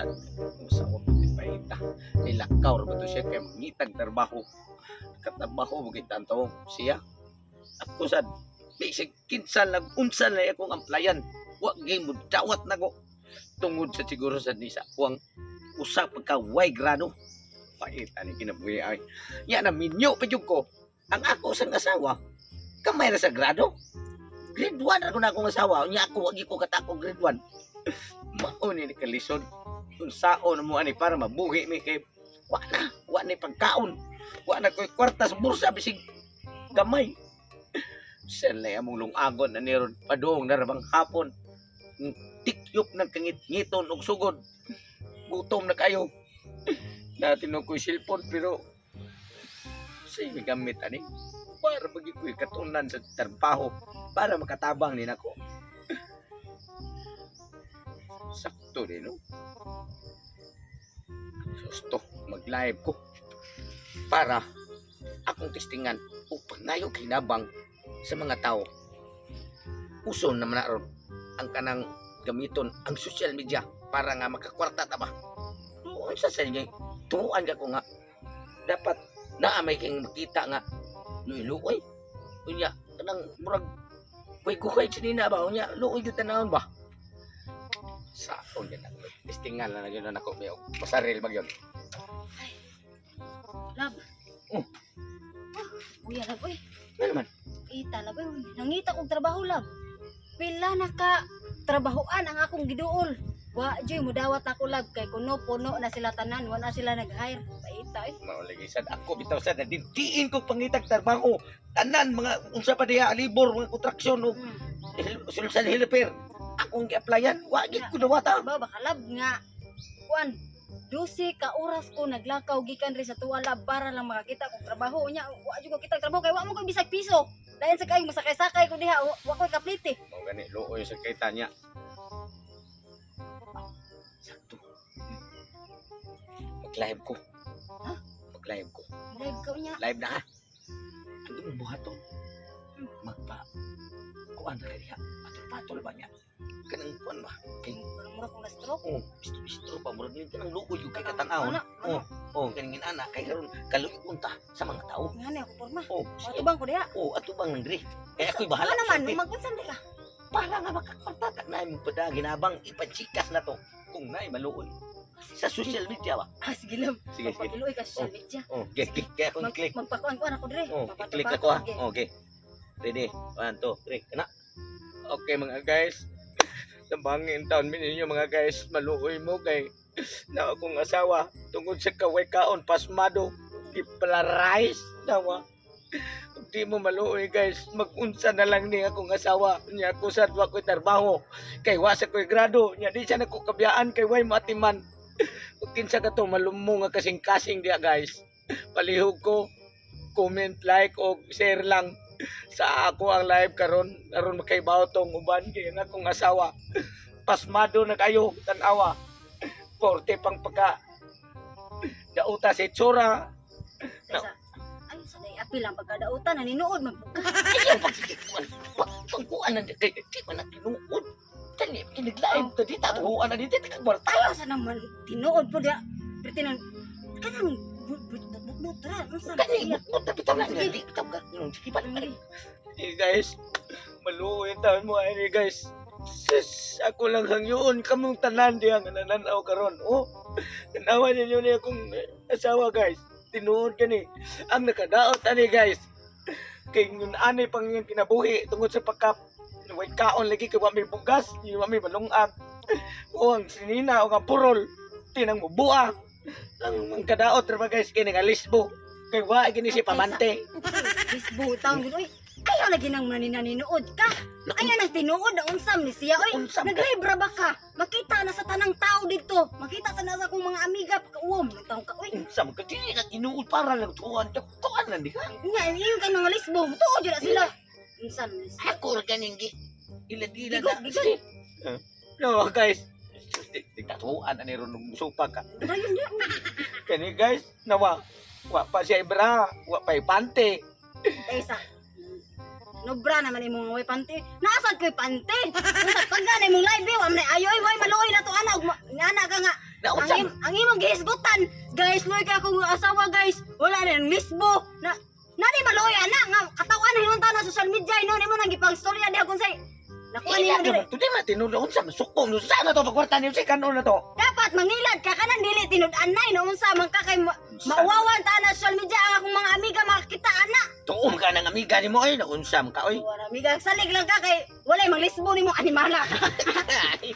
sad sa ko pahita nilakaw ra ba to siya kay mangitag trabaho katrabaho mo kay tanto siya ako sad bisig kinsa nag-unsa na akong amplayan wa gyud mo dawat na ko tungod sa siguro sa nisa kuang usa pagka way grado pahita ni kinabuhi ay ya na minyo pa jud ko ang ako sang asawa kamay ra sa grado grade 1 ako na akong asawa nya ako wagi ko katako grade 1 mao ni kalisod unsaon mo ani para mabuhi mi kay wa ni pagkaon wa na koy kwarta sa bursa bisig gamay sala among lungagon na niron padung narabang hapon tikyop nagkangit-ngiton og sugod gutom na kayo natin ko'y cellphone pero say gamit ani para bagi ko'y katunan sa trabaho para makatabang din ako sakto din no susto mag-live ko para akong testingan upang ngayon kinabang sa mga tao uson naman na ron ang kanang gamiton ang social media para nga makakwarta ta ba noon sa inyo turuan ka ko nga dapat naamay kang makita nga luoy unya kanang murag way kuhay sinina ba unya luoy gyud tanawon ba sa unya na testingan na gyud na ako may masaril ba gyud Lab. Oh. Uy, Lab, uy. Ano naman? Kita, Lab, uy. Nangita kong trabaho, Lab. Pila na ka trabahoan ang akong giduol. Wa, Joy, mudawat ako, Lab. Kay kuno, puno na sila tanan. Wala sila nag-hire. Paita, eh. Maulagi sad ako bitaw sad dindiin ko pangitag trabaho tanan mga unsa pa diha libor mga kontraksyon og sulsan helper akong gi-applyan wa gid ko dawata Ba, baka, Lab, nga. Kuan, 12 ka oras ko naglakaw gikan rin sa tuwa, Lab, para lang makakita kong trabaho nya. Wa jud ko kita trabaho kay wa mo ko bisag piso. Lain sa kay masakay-sakay ko diha, wa ko kaplite. mo gani luoy sa kay tanya sakto mag-live ko Ha? mag-live ko Live ka nya. live na ha ang imong buhaton magpa kuan na kaya patol ba niya kanang kuan ba kay Parang mura kong na-stroke. oh istro pa murag ni kanang luoy yung kay katanaw Ana, kaning ana kay karon kaluy unta sa mga tao ngani ako porma. oh sige Matubang ko diha. atubang nang diri kaya ako'y bahala Ano naman, Sige. magkunsan di ka. para nga makakwarta na imong pada ginabang ipachikas na to kung naay maluoy sa social media ba Ah, sige lang. sige sige Pagpakiloy ka sa social media. click kaya akong click Magpakuan-kuan ako dire. click na ko ha okay ready 1 2 3 kana okay mga guys nabangin taon mi ninyo mga guys maluoy mo kay na akong asawa tungod sa kaway kaon pasmado ipalarais nawa di mo maluoy guys magunsa na lang ni akong asawa niya ko sad wa ko'y trabaho kay wa sa ko'y grado niya di siya nako kabiyaan kay way matiman ug kinsa ka to malumong nga kasing-kasing diya guys palihog ko comment like o share lang sa ako ang live karon aron makaibaw tong uban kay ang akong asawa pasmado na kayo tan-awa porte pang pagka dauta sa itsura Kaysa, ay, sanay apil ang pagkadautan. Naninuod, magbuka. ayaw pagkikuan pagkuan na kay di man natinuod tani kiniglaim to di tatuhuan na dito kagwarta Tayo sa naman, tinuod po diya. Pertinan, kanang but ra. Ano sa kani siya? mo bitaw na di bitaw ka sige pa guys maluoy taon mo ay guys sis ako lang hangyoon kamong tanan diha nga nananaw karon oh tanawan ninyo ni akong asawa guys tinuod kani ang nakadaot ani guys kay ngun ani pang yung kinabuhi tungod sa pagkap way kaon lagi kay wa may bugas wa may balungag o ang sinina o ang purol tinang mubuang ang kadaot ra guys kini nga lisbo kay wa gini si pamante Bisbo, taong gino. Uy, kayo lagi nang naninanood ka. Ayaw nang tinuod ang unsam ni siya. Uy, Unsam ka? naglibra ba ka? Makita na sa tanang tao dito. Makita sa nasa kong mga amiga. Pagka-uwam ng taong ka. Uy, Sam ka dili na tinuod para lang tuwan na di ka nga, yung kayo mga lisbo. Tuod yun na sila. Unsam ni siya. ako ra ganing ila-ila Bigot, na bigot. no guys dikatuan ani ron musupa ka Ayun niya. kani guys nawa wa pa siya ibra wa pa ipante Kaysa, nobra naman yung mga way pante. Nasad ko'y pante. Nasad pag ganay mong live, wa man ayoy, way maluoy na to, ana. Nga ka nga. Naunsa? ang imong gihisgutan. Guys, loy ka akong asawa, guys. Wala na ng lisbo. Nani maloy ana nga katawan hinunta na social media no nimo nang gipang-storya diha kung say. Nakuha Ila niyo dire. naman, today matinulong unsa masukong no sa na to pagkwarta niyo si kanon na to. Dapat mangilad ka kanan dili tinud-anay no unsa man ka kay mauwawan ta na social media ang akong mga amiga makakita ana. Tuom ka ng amiga nimo ay naunsam ka oy. Wala amiga salig lang ka kay walay mang lisbo nimo animala. Ay,